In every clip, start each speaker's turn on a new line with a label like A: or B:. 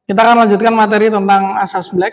A: Kita akan lanjutkan materi tentang asas Black.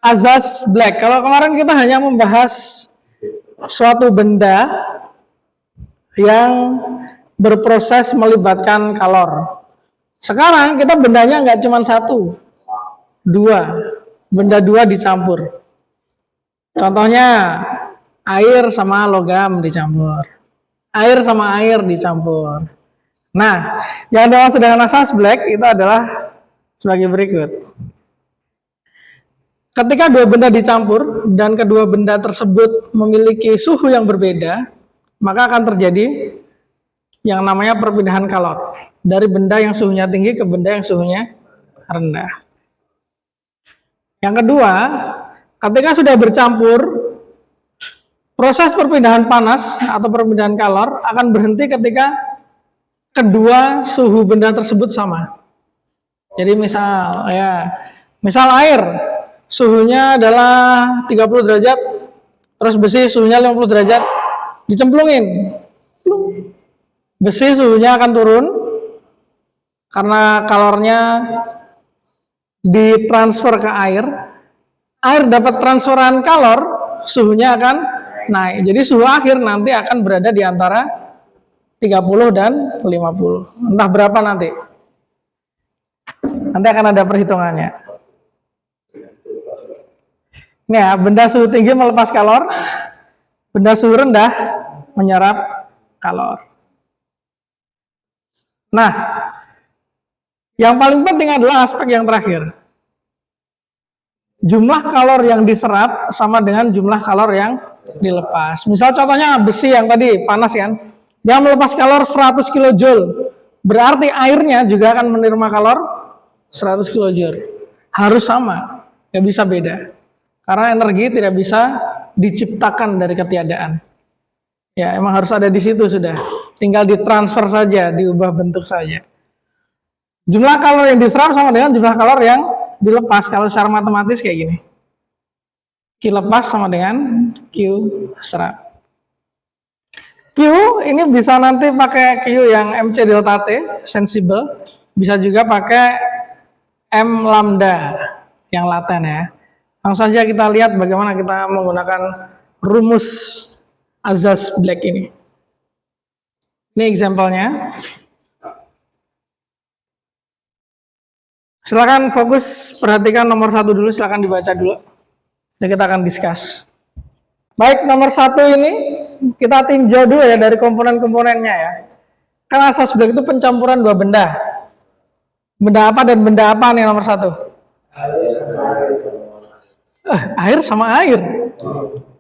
A: Asas Black. Kalau kemarin kita hanya membahas suatu benda yang berproses melibatkan kalor. Sekarang kita bendanya nggak cuma satu, dua. Benda dua dicampur. Contohnya air sama logam dicampur. Air sama air dicampur. Nah, yang dimaksud dengan asas Black itu adalah sebagai berikut. Ketika dua benda dicampur dan kedua benda tersebut memiliki suhu yang berbeda, maka akan terjadi yang namanya perpindahan kalor dari benda yang suhunya tinggi ke benda yang suhunya rendah. Yang kedua, ketika sudah bercampur, proses perpindahan panas atau perpindahan kalor akan berhenti ketika kedua suhu benda tersebut sama. Jadi misal air suhunya adalah 30 derajat, terus besi suhunya 50 derajat, dicemplungin. Besi suhunya akan turun karena kalornya ditransfer ke air. Air dapat transferan kalor, suhunya akan naik. Jadi suhu akhir nanti akan berada di antara 30 dan 50. Entah berapa nanti. Nanti akan ada perhitungannya. Ini ya, benda suhu tinggi melepas kalor, benda suhu rendah menyerap kalor. Nah, yang paling penting adalah aspek yang terakhir. Jumlah kalor yang diserap sama dengan jumlah kalor yang dilepas. Misal contohnya besi yang tadi panas kan, dia melepas kalor 100 kJ. Berarti airnya juga akan menerima kalor 100 kJ. Harus sama, nggak bisa beda. Karena energi tidak bisa diciptakan dari ketiadaan. Ya, emang harus ada di situ sudah. Tinggal ditransfer saja, diubah bentuk saja. Jumlah kalor yang diserap sama dengan jumlah kalor yang dilepas. Kalau secara matematis kayak gini. Q lepas sama dengan Q serap. Q ini bisa nanti pakai Q yang MC delta T, sensible. Bisa juga pakai M lambda yang laten ya. Langsung saja kita lihat bagaimana kita menggunakan rumus asas Black ini. Ini example-nya. Silakan fokus, perhatikan nomor 1 dulu, silakan dibaca dulu. Dan kita akan discuss. Baik, nomor 1 ini kita tinjau dulu ya dari komponen-komponennya ya. Kan asas Black itu pencampuran dua benda. Benda apa dan benda apa nih nomor 1? Air sama air.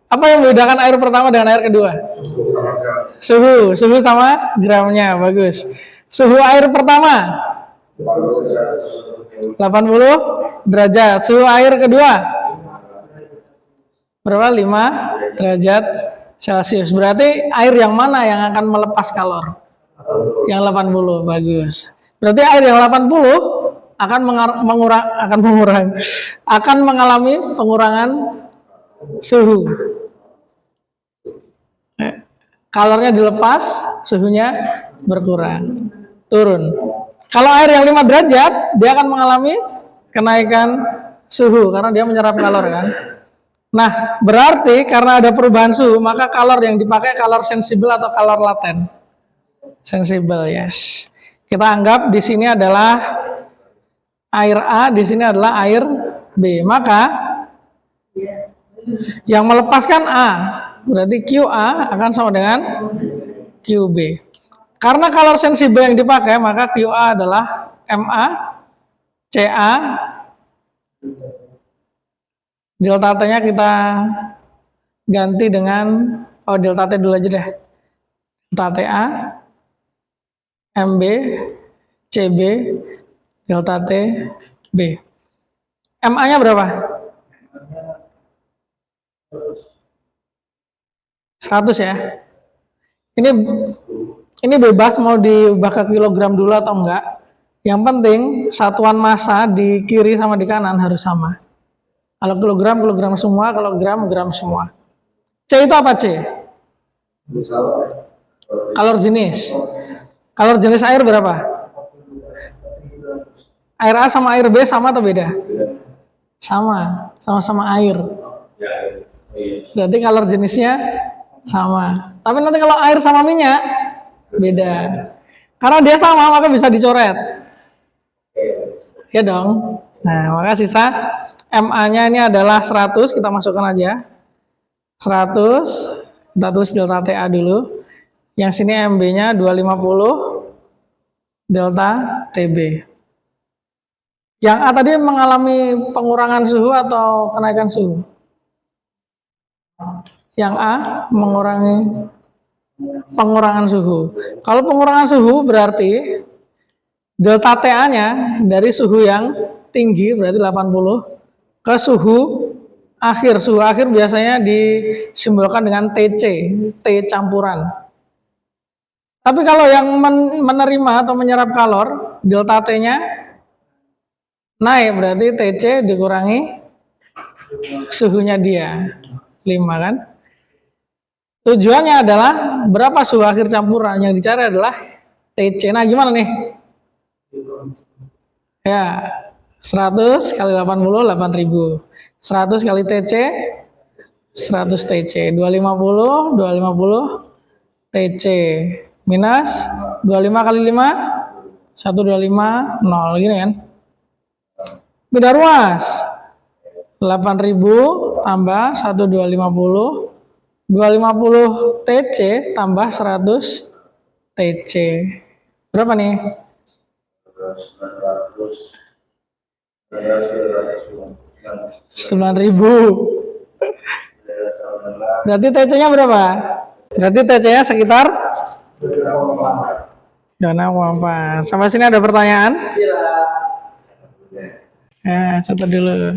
A: Apa yang membedakan air pertama dengan air kedua? Suhu sama gramnya, bagus. Suhu air pertama 80 derajat. Suhu air kedua berapa? 5 derajat Celcius. Berarti air yang mana yang akan melepas kalor? Yang 80, bagus. Berarti air yang 80 akan mengalami pengurangan suhu. Kalornya dilepas, suhunya berkurang, turun. Kalau air yang 5 derajat, dia akan mengalami kenaikan suhu karena dia menyerap kalor kan. Nah, berarti karena ada perubahan suhu, maka kalor yang dipakai kalor sensibel atau kalor laten. Sensibel, yes. Kita anggap di sini adalah air A, di sini adalah air B. Maka yang melepaskan A, berarti QA akan sama dengan QB. Karena kalor sensibel yang dipakai, maka QA adalah MA, CA, delta T-nya kita ganti dengan, delta T dulu aja deh. Delta TA, MB, CB, delta T, B. MA-nya berapa? 100 ya. Ini bebas mau diubah ke kilogram dulu atau enggak. Yang penting satuan massa di kiri sama di kanan harus sama. Kalau kilogram semua, kalau gram semua. C itu apa C? Kalor jenis. Kalor jenis air berapa? Air A sama air B sama atau beda? Sama, sama-sama air. Berarti color jenisnya sama. Tapi nanti kalau air sama minyak beda. Karena dia sama maka bisa dicoret. Ya dong. Nah, maka sisa MA-nya ini adalah 100, kita masukkan aja. 100, kita tulis delta TA dulu. Yang sini MB-nya 250 delta TB. Yang A tadi mengalami pengurangan suhu atau kenaikan suhu? Yang A mengurangi pengurangan suhu. Kalau pengurangan suhu berarti delta TA-nya dari suhu yang tinggi berarti 80 ke suhu akhir. Suhu akhir biasanya disimbolkan dengan TC, T campuran. Tapi kalau yang menerima atau menyerap kalor, delta T-nya naik, berarti TC dikurangi suhunya dia, 5 kan? Tujuannya adalah berapa suhu akhir campuran, yang dicari adalah TC. Nah gimana nih? Ya, 100 kali 80, 8000. 100 kali TC, 100 TC. 250, 250 TC. Minus 25 kali 5, 125, 0. Gini kan? Beda ruas. 8000 tambah 1250, 250 TC tambah 100 TC. Berapa nih? 9000. Berarti TC-nya berapa? Berarti TC-nya sekitar 26,4. Sampai sini ada pertanyaan? Ya, catat dulu.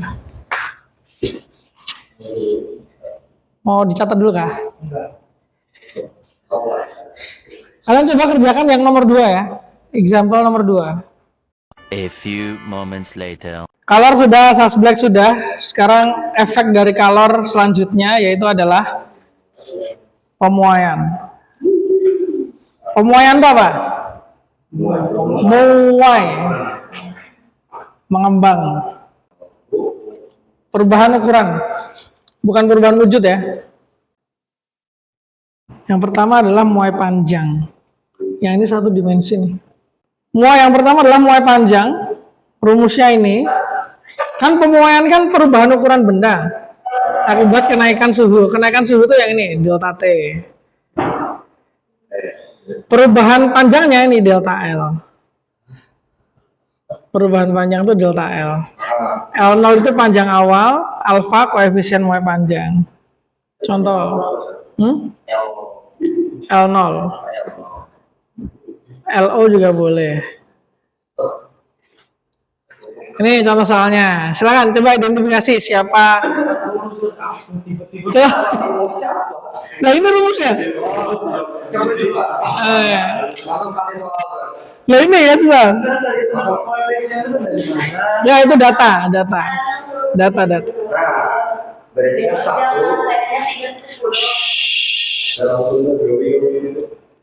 A: Mau dicatat dulu kah? Kalian coba kerjakan yang nomor 2 ya. Example nomor 2.
B: A few moments later.
A: Color sudah, Sales Black sudah. Sekarang efek dari color selanjutnya yaitu adalah pemuaian. Pemuaian itu apa? Muai. Mengembang. Perubahan ukuran. Bukan perubahan wujud ya. Yang pertama adalah muai panjang. Yang ini satu dimensi nih. Muai yang pertama adalah muai panjang. Rumusnya ini. Kan pemuaian kan perubahan ukuran benda. Akibat kenaikan suhu. Kenaikan suhu itu yang ini, delta T. Perubahan panjangnya ini delta L. Perubahan panjang itu delta L. L0 itu panjang awal, alfa koefisien muai panjang. Contoh. L0. LO juga boleh. Ini contoh soalnya. Silakan coba identifikasi siapa. Nah ini rumusnya. Nah ini ya sudah. Ya itu data.
C: Berarti kan satu.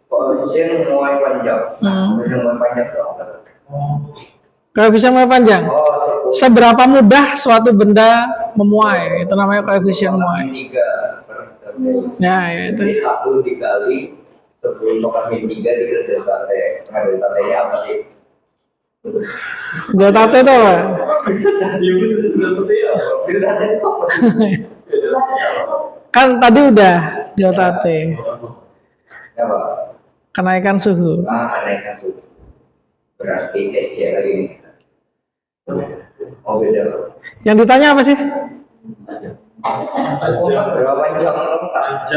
C: Koefisien muai panjang. Koefisien muai panjang itu apa?
A: Koefisien muai panjang. Seberapa mudah suatu benda memuai, itu namanya koefisien muai.
C: 3.
A: Ya, itu.
C: Jadi 1 dikali 10 3 dikali delta T. Nah, delta T-nya apa sih?
A: Delta T itu apa?
C: Delta T itu apa?
A: Kan tadi udah delta T.
C: Apa?
A: Kenaikan suhu.
C: Kenaikan suhu. Berarti TC lagi nih. Oh beda.
A: Yang ditanya apa sih?
C: Berapa jam letak?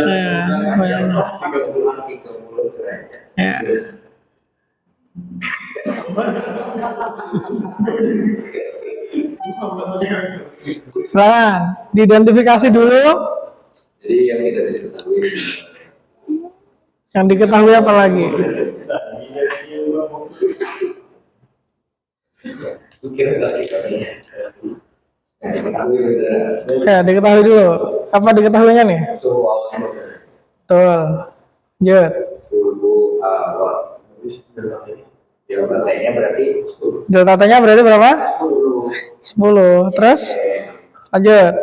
A: Ya. Silakan diidentifikasi dulu.
C: Jadi yang kita bisa ketahui.
A: Yang diketahui apa lagi? Ya, diketahui dulu. Apa diketahuinya nih? Betul. Lanjut.
C: Delta T-nya berarti
A: Delta T-nya berarti berapa? 10. Terus lanjut.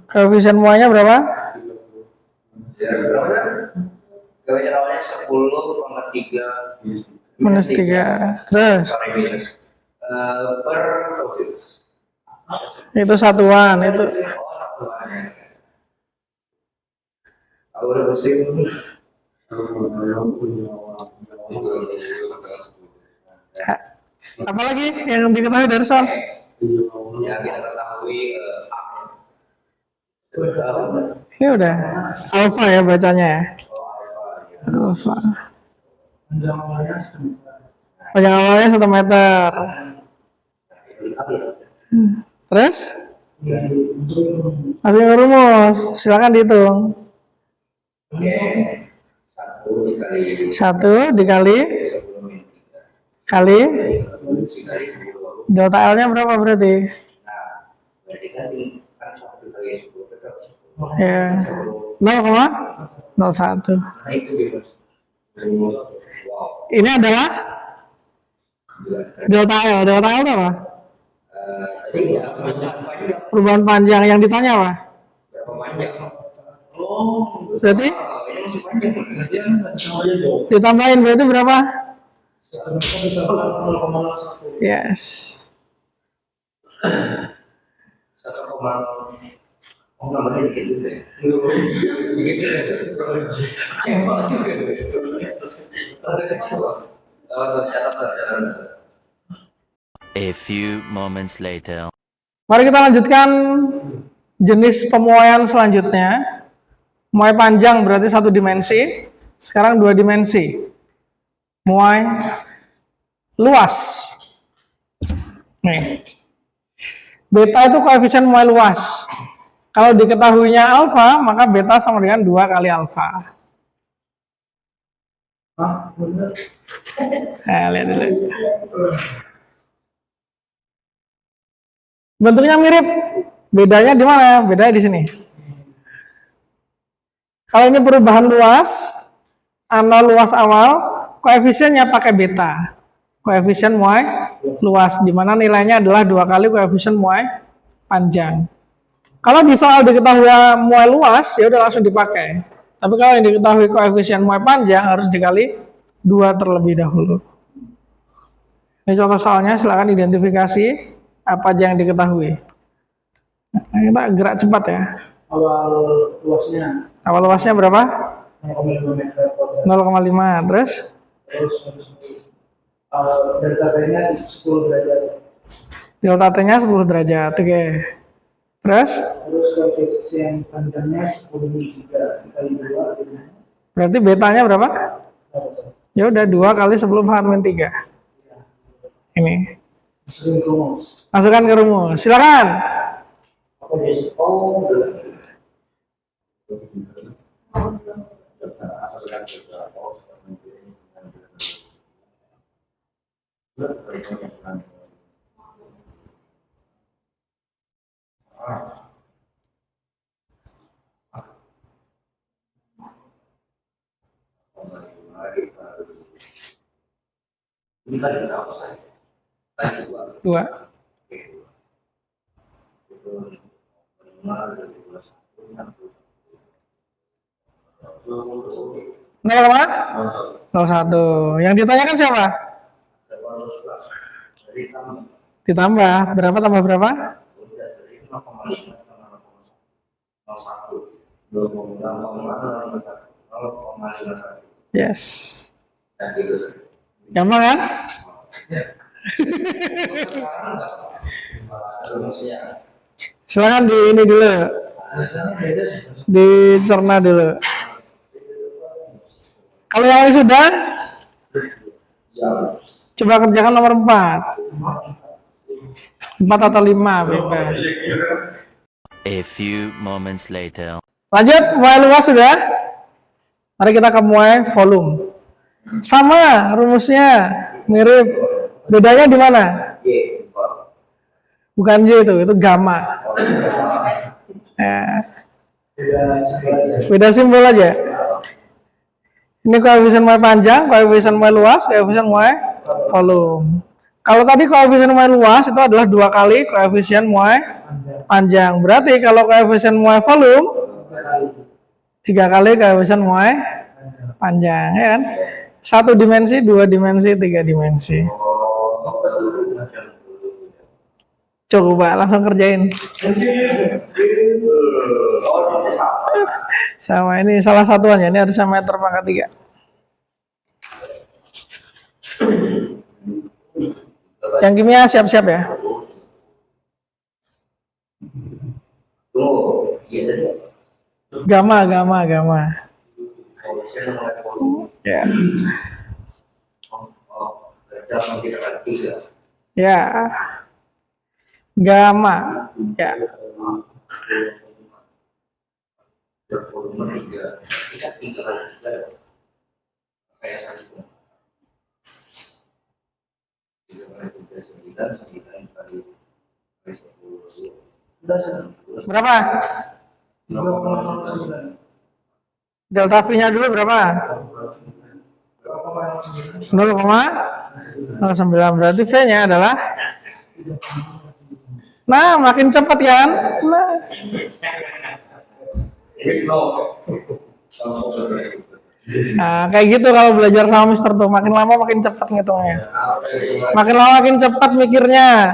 A: Koefisien muanya berapa?
C: Koefisien awalnya 10,3
A: Minus 3. Terus
C: per Celsius.
A: itu satuan, itu
C: Kalau udah musim
A: apa lagi yang diketahui dari soal?
C: ya kita ketahui
A: Ini udah alfa ya bacanya ya. Alfa. Panjang awalnya 1 meter. Terus? Masih rumus. Silakan dihitung.
C: Oke,
A: 1 dikali kali delta L-nya berapa berarti?
C: berarti kan satu kali 10 tetap.
A: Ya. 0,01.
C: Nah itu bebas. Wow.
A: Ini adalah delta L. Delta L itu apa?
C: Tadi ya panjang.
A: Perubahan panjang yang ditanya apa?
C: Berapa panjang?
A: Berarti
C: Ini masih panjang.
A: ditambahin berarti berapa? Yes.
C: 1, oh namanya dikit juga ya. Dikit juga. Kecewa juga. Ada kecewa. Catatan.
B: A few moments later.
A: Mari kita lanjutkan jenis pemuaian selanjutnya. Muai panjang berarti 1 dimensi. Sekarang 2 dimensi. Muai luas. Nih. Beta itu koefisien muai luas. Kalau diketahuinya alfa, maka beta sama dengan 2 kali alfa. Nah, lihat dulu. Bentuknya mirip. Bedanya di mana? Bedanya di sini. Kalau ini perubahan luas, anal luas awal, koefisiennya pakai beta. Koefisien muai luas, di mana nilainya adalah 2 kali koefisien muai panjang. Kalau di soal diketahui muai luas, ya udah langsung dipakai. Tapi kalau yang diketahui koefisien muai panjang harus dikali 2 terlebih dahulu. Ini contoh soalnya, silakan identifikasi apa aja yang diketahui. Nah, kita gerak cepat ya. Awal luasnya berapa? 0,5. Terus
D: delta T-nya 10 derajat.
A: delta T-nya 10 derajat. Oke. Terus
D: Koefisien panjangnya 10 kali 2.
A: berarti betanya berapa? Ya udah 2 kali 10 pangkat -3. Ini. Masukkan ke rumus. Silakan.
C: Ini kan berapa saya? Tadi 2.
A: 2. Nol apa? 01. Yang ditanyakan siapa? Ditambah. Berapa tambah berapa? Yes. Gampang kan? Silakan di ini dulu. Dicerna dulu. Kalau yang ini sudah, coba kerjakan nomor 4. 4 atau 5 bebas.
B: A few moments later.
A: Lanjut, muai luas sudah. Mari kita ke muai volume. Sama rumusnya, mirip. Bedanya di mana? Bukan J itu gamma. Beda simbol aja. Ini koefisien Y panjang, koefisien Y luas, koefisien Y volume. Kalau tadi koefisien Y luas itu adalah 2 kali koefisien Y panjang. Berarti kalau koefisien Y volume 3 kali koefisien Y panjang, ya kan? 1 dimensi, 2 dimensi, 3 dimensi. Coba langsung kerjain. Sama ini salah satuannya, ini harusnya meter pangkat 3. Yang kimia siap-siap ya.
C: Tunggu, iya tadi.
A: Gamma. Ya.
C: Dalam kita tiga.
A: Ya. Gamma. Ya.
C: Bervolume 3. Kita 3 kali 3. Saya satu. 3 kali 3 9 kali 10.
A: Berapa?
D: 3,09.
A: Delta V-nya dulu berapa? 0,09. Berarti V-nya adalah. Nah, makin cepat kan? Nah, kayak gitu kalau belajar sama Mister tuh, makin lama makin cepat ngitungnya. Makin lama makin cepat mikirnya.